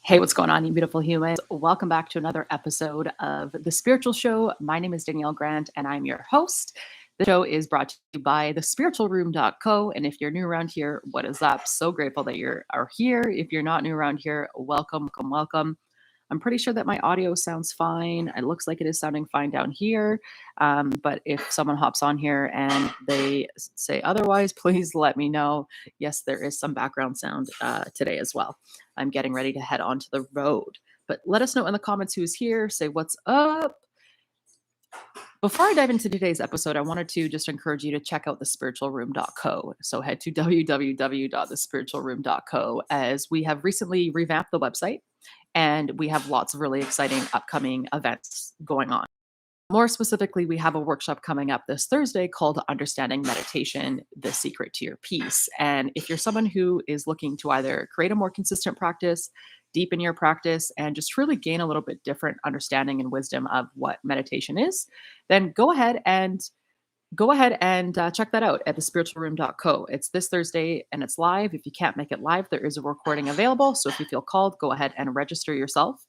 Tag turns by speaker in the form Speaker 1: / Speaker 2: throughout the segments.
Speaker 1: Hey, what's going on, you beautiful humans? Welcome back to another episode of The Spiritual Show. My name is Danielle Grant, and I'm your host. The show is brought to you by thespiritualroom.co. And if you're new around here, what is up? So grateful that you are here. If you're not new around here, welcome, welcome, welcome. I'm pretty sure that my audio sounds fine. It looks like it is sounding fine down here. But if someone hops on here and they say otherwise, please let me know. Yes, there is some background sound today as well. I'm getting ready to head onto the road. But let us know in the comments who's here. Say what's up. Before I dive into today's episode, I wanted to just encourage you to check out thespiritualroom.co. So head to www.thespiritualroom.co as we have recently revamped the website and we have lots of really exciting upcoming events going on. More specifically, we have a workshop coming up this Thursday called Understanding Meditation, the Secret to Your Peace. And if you're someone who is looking to either create a more consistent practice, deepen your practice, and just really gain a little bit different understanding and wisdom of what meditation is, then go ahead and check that out at thespiritualroom.co. It's this Thursday and it's live. If you can't make it live, there is a recording available. So if you feel called, go ahead and register yourself.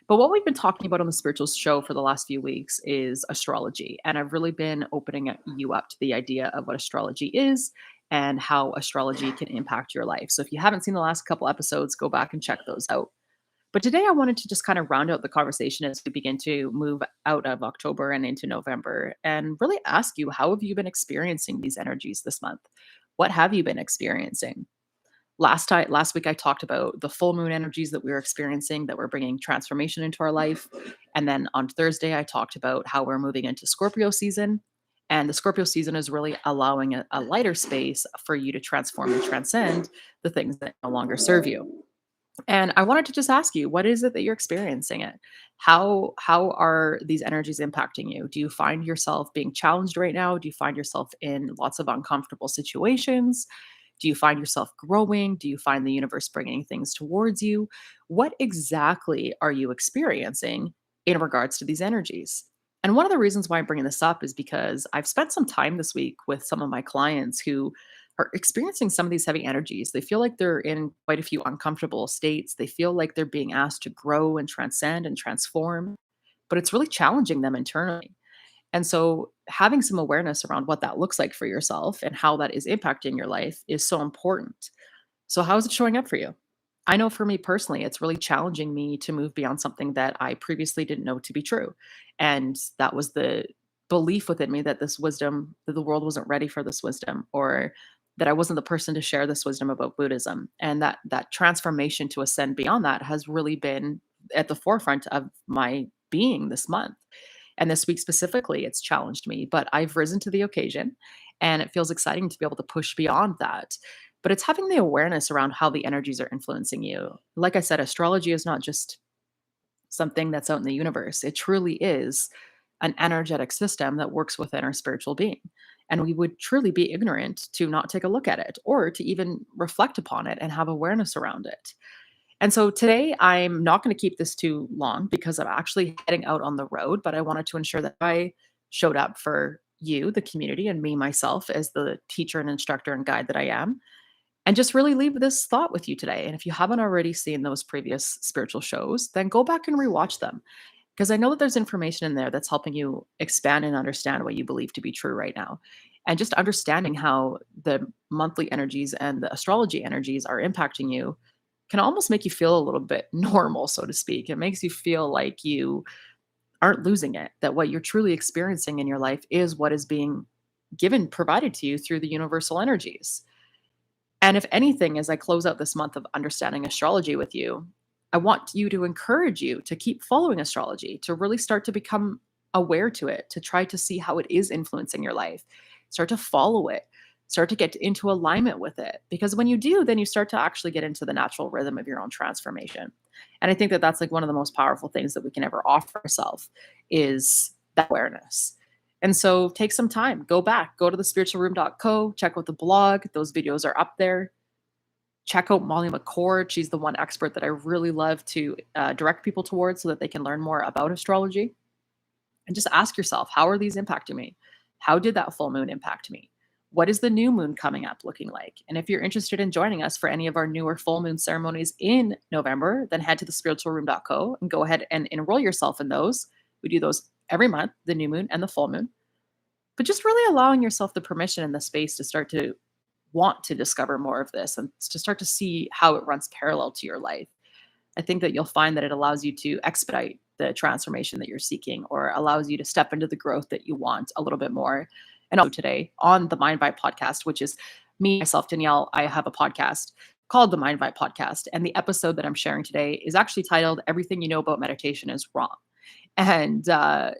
Speaker 1: But what we've been talking about on the spiritual show for the last few weeks is astrology. And I've really been opening you up to the idea of what astrology is and how astrology can impact your life. So if you haven't seen the last couple episodes, go back and check those out. But today I wanted to just kind of round out the conversation as we begin to move out of October and into November and really ask you, how have you been experiencing these energies this month? What have you been experiencing? Last week I talked about the full moon energies that we were experiencing that were bringing transformation into our life. And then on Thursday I talked about how we're moving into Scorpio season. And the Scorpio season is really allowing a lighter space for you to transform and transcend the things that no longer serve you. And I wanted to just ask you, what is it that you're experiencing it? How are these energies impacting you? Do you find yourself being challenged right now? Do you find yourself in lots of uncomfortable situations? Do you find yourself growing? Do you find the universe bringing things towards you? What exactly are you experiencing in regards to these energies? And one of the reasons why I'm bringing this up is because I've spent some time this week with some of my clients who are experiencing some of these heavy energies. They feel like they're in quite a few uncomfortable states. They feel like they're being asked to grow and transcend and transform, but it's really challenging them internally. And so, having some awareness around what that looks like for yourself and how that is impacting your life is so important. So, how is it showing up for you? I know for me personally, it's really challenging me to move beyond something that I previously didn't know to be true. And that was the belief within me that that the world wasn't ready for this wisdom, or that I wasn't the person to share this wisdom about Buddhism. And that transformation to ascend beyond that has really been at the forefront of my being this month. And this week specifically, it's challenged me, but I've risen to the occasion and it feels exciting to be able to push beyond that. But it's having the awareness around how the energies are influencing you. Like I said, astrology is not just something that's out in the universe, it truly is an energetic system that works within our spiritual being. And we would truly be ignorant to not take a look at it or to even reflect upon it and have awareness around it. And so today I'm not going to keep this too long because I'm actually heading out on the road, but I wanted to ensure that I showed up for you, the community, and me myself as the teacher and instructor and guide that I am, and just really leave this thought with you today. And if you haven't already seen those previous spiritual shows, then go back and rewatch them because I know that there's information in there that's helping you expand and understand what you believe to be true right now. And just understanding how the monthly energies and the astrology energies are impacting you can almost make you feel a little bit normal, so to speak. It makes you feel like you aren't losing it, that what you're truly experiencing in your life is what is being provided to you through the universal energies. And if anything, as I close out this month of understanding astrology with you, I want you to encourage you to keep following astrology, to really start to become aware to it, to try to see how it is influencing your life. Start to follow it, start to get into alignment with it. Because when you do, then you start to actually get into the natural rhythm of your own transformation. And I think that that's like one of the most powerful things that we can ever offer ourselves is that awareness. And so take some time, go back, go to thespiritualroom.co, check out the blog. Those videos are up there. Check out Molly McCord. She's the one expert that I really love to direct people towards so that they can learn more about astrology. And just ask yourself, how are these impacting me? How did that full moon impact me? what is the new moon coming up looking like? And if you're interested in joining us for any of our newer full moon ceremonies in November, then head to thespiritualroom.co and go ahead and enroll yourself in those. We do those every month, the new moon and the full moon. But just really allowing yourself the permission and the space to start to want to discover more of this and to start to see how it runs parallel to your life. I think that you'll find that it allows you to expedite the transformation that you're seeking or allows you to step into the growth that you want a little bit more. And also today on the Mind Vibe podcast, which is me, myself, Danielle, I have a podcast called the Mind Vibe podcast. And the episode that I'm sharing today is actually titled Everything You Know About Meditation is Wrong. And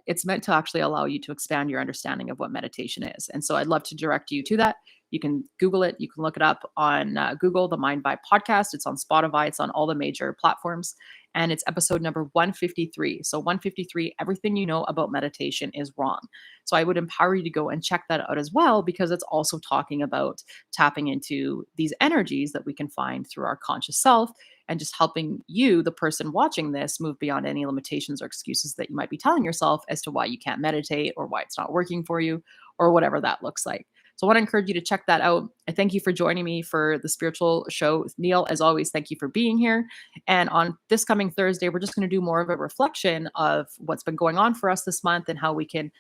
Speaker 1: it's meant to actually allow you to expand your understanding of what meditation is. And so I'd love to direct you to that. You can Google it. You can look it up on Google, the Mind Vibe podcast. It's on Spotify. It's on all the major platforms. And it's episode number 153. So 153, everything you know about meditation is wrong. So I would empower you to go and check that out as well, because it's also talking about tapping into these energies that we can find through our conscious self and just helping you, the person watching this, move beyond any limitations or excuses that you might be telling yourself as to why you can't meditate or why it's not working for you or whatever that looks like. So I want to encourage you to check that out. I thank you for joining me for the spiritual show with Neil. As always, thank you for being here. And on this coming Thursday, we're just going to do more of a reflection of what's been going on for us this month and how we can,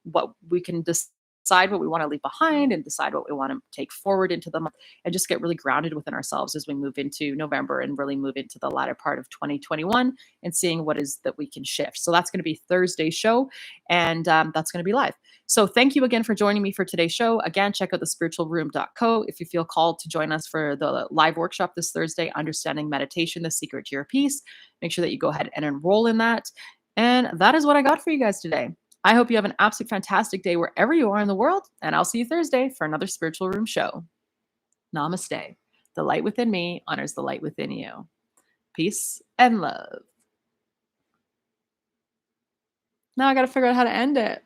Speaker 1: what we can decide what we want to leave behind and decide what we want to take forward into the month and just get really grounded within ourselves as we move into November and really move into the latter part of 2021 and seeing what is that we can shift. So that's going to be Thursday's show, and that's going to be live. So thank you again for joining me for today's show. Again, check out thespiritualroom.co if you feel called to join us for the live workshop this Thursday, Understanding Meditation, the Secret to Your Peace. Make sure that you go ahead and enroll in that. And that is what I got for you guys today. I hope you have an absolute fantastic day wherever you are in the world, and I'll see you Thursday for another Spiritual Room show. Namaste. The light within me honors the light within you. Peace and love. Now I got to figure out how to end it.